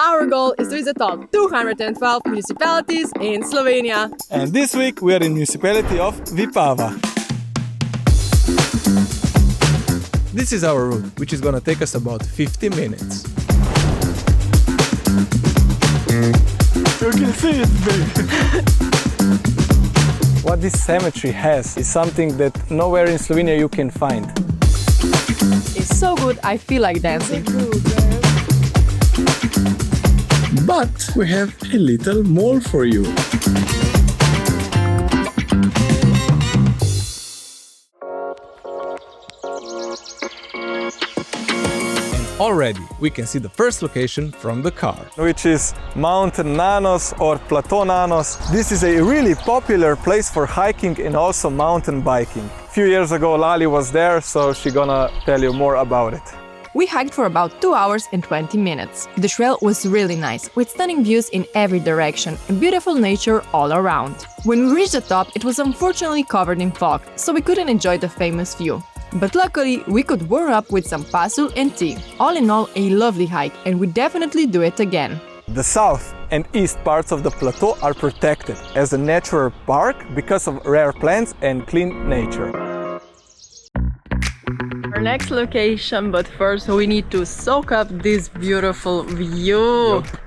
Our goal is to visit all 212 municipalities in Slovenia. And this week we are in municipality of Vipava. This is our route, which is gonna take us about 50 minutes. You can see it's big. What this cemetery has is something that nowhere in Slovenia you can find. It's so good, I feel like dancing. But we have a little more for you. Already we can see the first location from the car, which is Mountain Nanos or Plateau Nanos. This is a really popular place for hiking and also mountain biking. A few years ago Lali was there, so she's gonna tell you more about it. We hiked for about 2 hours and 20 minutes. The trail was really nice, with stunning views in every direction and beautiful nature all around. When we reached the top, it was unfortunately covered in fog, so we couldn't enjoy the famous view. But luckily, we could warm up with some pasul and tea. All in all, a lovely hike, and we definitely do it again. The south and east parts of the plateau are protected as a natural park because of rare plants and clean nature. Our next location, but first we need to soak up this beautiful view. Yep.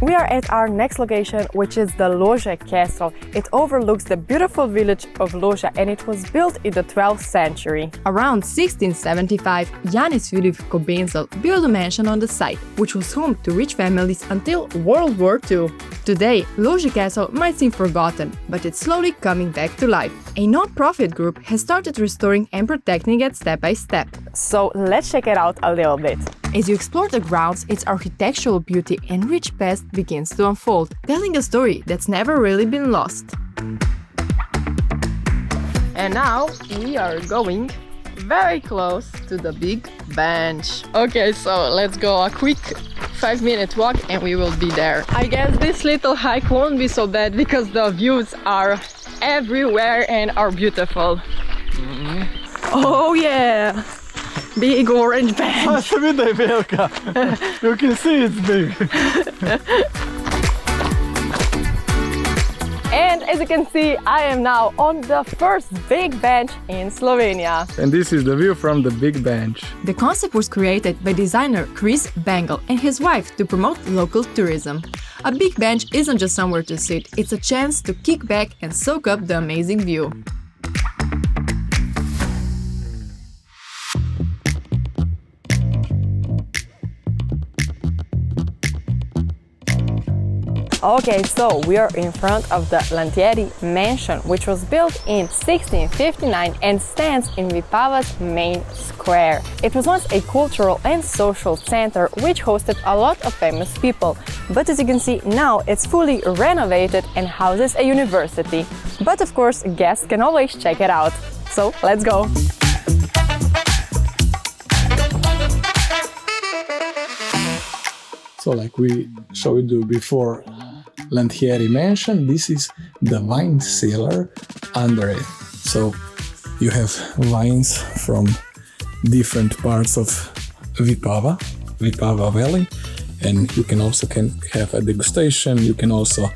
We are at our next location, which is the Lože Castle. It overlooks the beautiful village of Loze, and it was built in the 12th century. Around 1675, Janez Judith Kobenzel built a mansion on the site, which was home to rich families until World War II. Today, Lože Castle might seem forgotten, but it's slowly coming back to life. A non-profit group has started restoring and protecting it step by step. So let's check it out a little bit. As you explore the grounds, its architectural beauty and rich past begins to unfold, telling a story that's never really been lost. And now we are going very close to the big bench. Okay, so let's go a quick 5-minute walk and we will be there. I guess this little hike won't be so bad because the views are everywhere and are beautiful. Oh yeah! Big orange bench. You can see it's big. And as you can see, I am now on the first big bench in Slovenia. And this is the view from the big bench. The concept was created by designer Chris Bangle and his wife to promote local tourism. A big bench isn't just somewhere to sit, it's a chance to kick back and soak up the amazing view. Okay, so we are in front of the Lanthieri Mansion, which was built in 1659 and stands in Vipava's main square. It was once a cultural and social center which hosted a lot of famous people. But as you can see, now it's fully renovated and houses a university. But of course, guests can always check it out. So let's go! So like we showed you before, Lanthieri Mansion, this is the wine cellar under it. So you have wines from different parts of Vipava Valley, and you can also have a degustation. You can also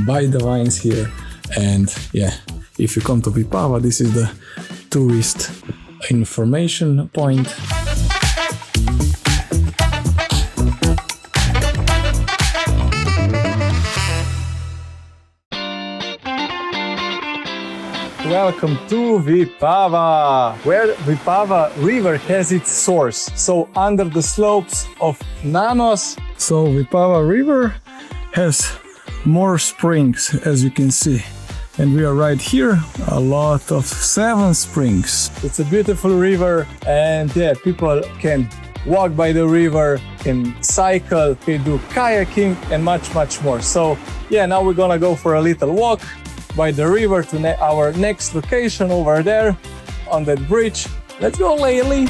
buy the wines here, and yeah, if you come to Vipava, this is the tourist information point. Welcome to Vipava, where Vipava River has its source. So under the slopes of Nanos. So Vipava River has more springs, as you can see. And we are right here, a lot of 7 springs. It's a beautiful river, and yeah, people can walk by the river, can cycle, can do kayaking and much more. So yeah, now we're gonna go for a little walk by the river to our next location over there on that bridge. Let's go, Layli!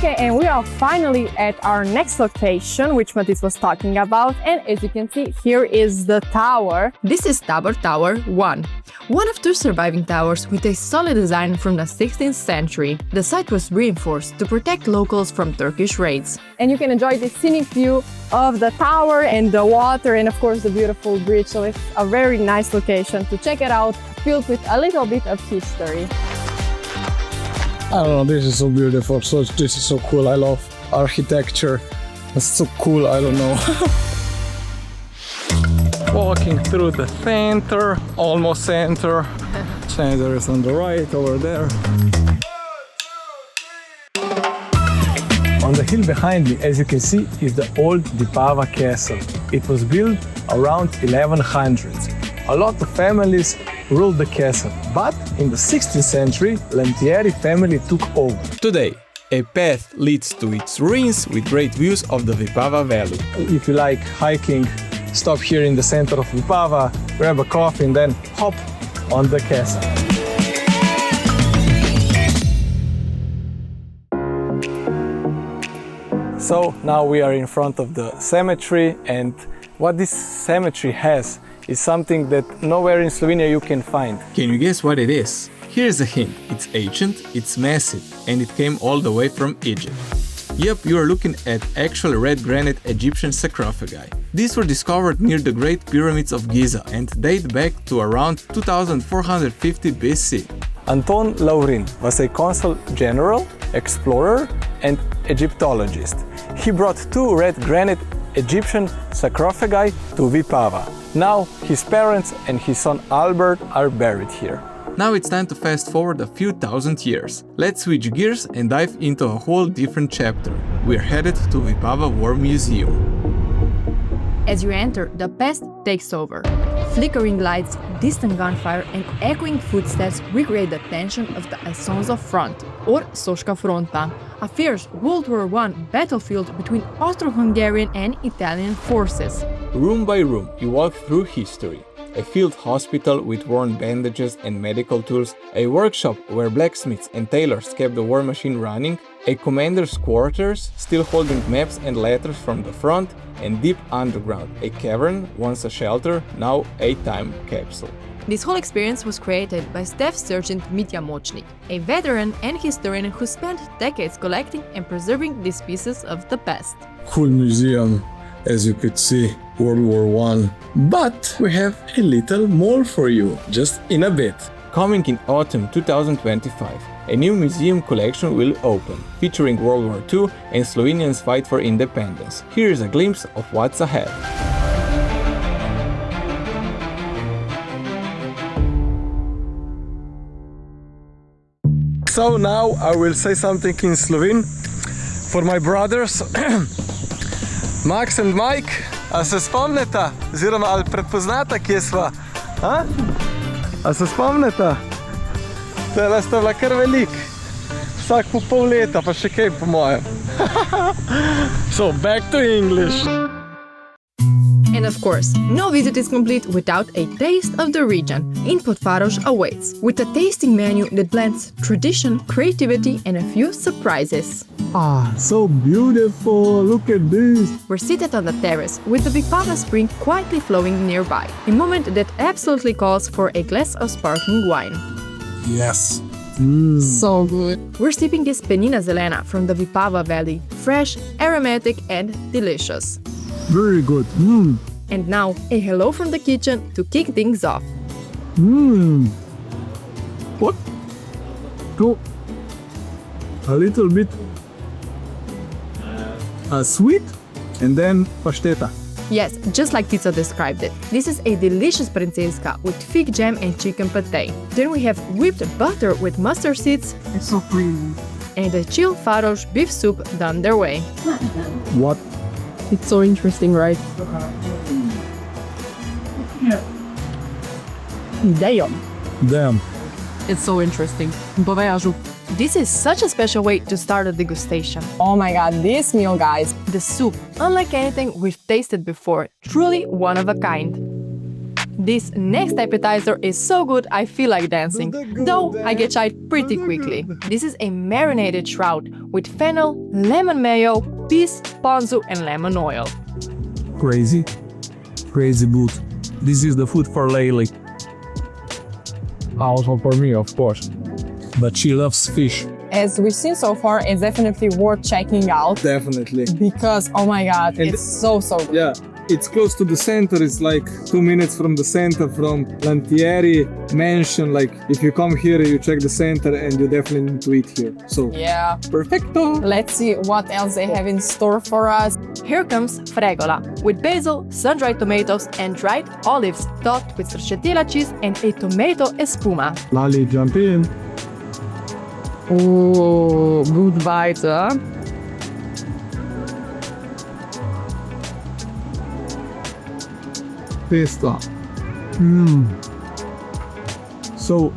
Okay, and we are finally at our next location, which Matis was talking about. And as you can see, here is the tower. This is Tabor Tower 1, one of two surviving towers with a solid design from the 16th century. The site was reinforced to protect locals from Turkish raids. And you can enjoy the scenic view of the tower and the water and of course the beautiful bridge. So it's a very nice location to check it out, filled with a little bit of history. I don't know, this is so beautiful, this is so cool, I love architecture, it's so cool, I don't know. Walking through the center, almost center, center is on the right, over there. On the hill behind me, as you can see, is the old Vipava Castle. It was built around 1100. A lot of families ruled the castle, but in the 16th century, Lanthieri family took over. Today, a path leads to its ruins with great views of the Vipava Valley. If you like hiking, stop here in the center of Vipava, grab a coffee and then hop on the castle. So now we are in front of the cemetery, and what this cemetery has is something that nowhere in Slovenia you can find. Can you guess what it is? Here's a hint. It's ancient, it's massive, and it came all the way from Egypt. Yep, you are looking at actual red granite Egyptian sarcophagi. These were discovered near the Great Pyramids of Giza and date back to around 2450 BC. Anton Laurin was a consul general, explorer, and Egyptologist. He brought two red granite Egyptian sarcophagi to Vipava. Now his parents and his son Albert are buried here. Now it's time to fast forward a few thousand years. Let's switch gears and dive into a whole different chapter. We're headed to Vipava War Museum. As you enter, the past takes over. Flickering lights, distant gunfire and echoing footsteps recreate the tension of the Esonzo Front, or Soška Fronta, a fierce World War I battlefield between Austro-Hungarian and Italian forces. Room by room, you walk through history. A field hospital with worn bandages and medical tools, a workshop where blacksmiths and tailors kept the war machine running, a commander's quarters still holding maps and letters from the front, and deep underground, a cavern, once a shelter, now a time capsule. This whole experience was created by Staff Sergeant Mitja Močnik, a veteran and historian who spent decades collecting and preserving these pieces of the past. Cool museum, as you could see, World War I. But we have a little more for you, just in a bit. Coming in autumn 2025, a new museum collection will open, featuring World War II and Slovenians' fight for independence. Here is a glimpse of what's ahead. So now I will say something in Slovene for my brothers Max and Mike. A se spomnite, oziroma ali prepoznate, kje sva? A se spomnite? Tele sta bila kar velik. Vsak po pol leta, pa še kaj po mojem. So back to English. And of course, no visit is complete without a taste of the region. Inn Podfarovž awaits, with a tasting menu that blends tradition, creativity and a few surprises. Ah, so beautiful, look at this. We're seated on the terrace, with the Vipava spring quietly flowing nearby, a moment that absolutely calls for a glass of sparkling wine. Yes. So good. We're sipping this Penina Zelena from the Vipava Valley, fresh, aromatic and delicious. Very good. And now, a hello from the kitchen to kick things off. What? So, a little bit sweet and then pasteta. Yes, just like Tica described it. This is a delicious princeska with fig jam and chicken pate. Then we have whipped butter with mustard seeds. It's so creamy. And a chilled Farosh beef soup done their way. What? It's so interesting, right? Damn. It's so interesting. This is such a special way to start a degustation. Oh my god, this meal, guys. The soup, unlike anything we've tasted before, truly one of a kind. This next appetizer is so good I feel like dancing, though I get shy pretty quickly. This is a marinated trout with fennel, lemon mayo, peas, ponzu and lemon oil. Crazy boot. This is the food for Layli. Also for me, of course. But she loves fish. As we've seen so far, it's definitely worth checking out Definitely. because, oh my god, And it's so good. Yeah, it's close to the center. It's like 2 minutes from the center, from Lanthieri Mansion. Like, if you come here, you check the center and you definitely need to eat here. So, Yeah. perfecto. Let's see what else they have in store for us. Here comes fregola, with basil, sun-dried tomatoes and dried olives, topped with stracciatella cheese and a tomato espuma. Lali, jump in. Ooh, good bite, huh? Pista. So,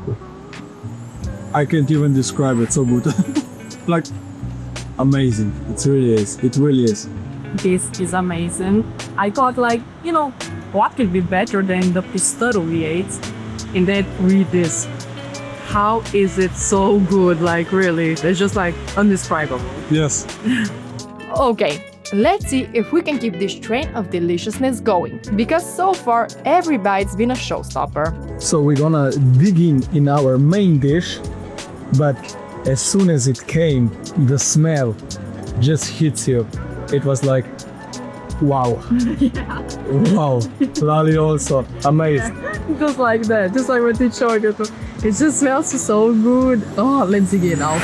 I can't even describe it. So good. Like, amazing. It really is. It really is. This is amazing. I thought, like, you know, what could be better than the pistaro we ate? And then read this. How is it so good? Like, really, it's just like indescribable. Yes. Okay, let's see if we can keep this train of deliciousness going, because so far every bite's been a showstopper. So we're gonna dig in our main dish, but as soon as it came, the smell just hits you. It was like, wow. Wow. Lali also, amazed. Just like that, just like what they showed you. It just smells so good. Oh, let's dig it out.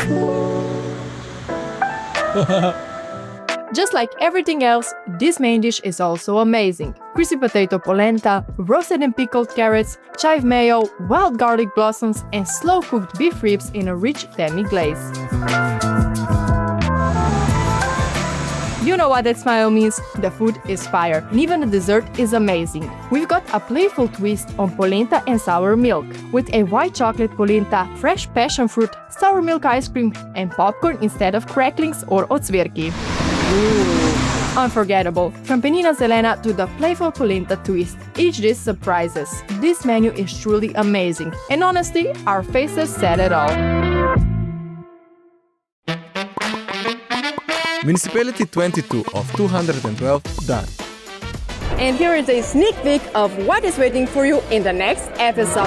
Just like everything else, this main dish is also amazing. Crispy potato polenta, roasted and pickled carrots, chive mayo, wild garlic blossoms, and slow-cooked beef ribs in a rich demi-glaze. You know what that smile means? The food is fire, and even the dessert is amazing. We've got a playful twist on polenta and sour milk, with a white chocolate polenta, fresh passion fruit, sour milk ice cream, and popcorn instead of cracklings or otsvirki. Unforgettable. From Penina Zelena to the playful polenta twist, each dish surprises. This menu is truly amazing, and honestly, our faces said it all. Municipality 22 of 212 done. And here is a sneak peek of what is waiting for you in the next episode.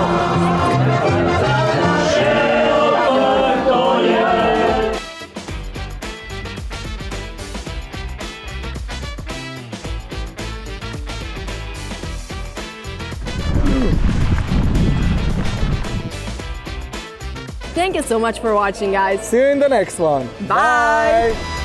Thank you so much for watching, guys. See you in the next one. Bye. Bye.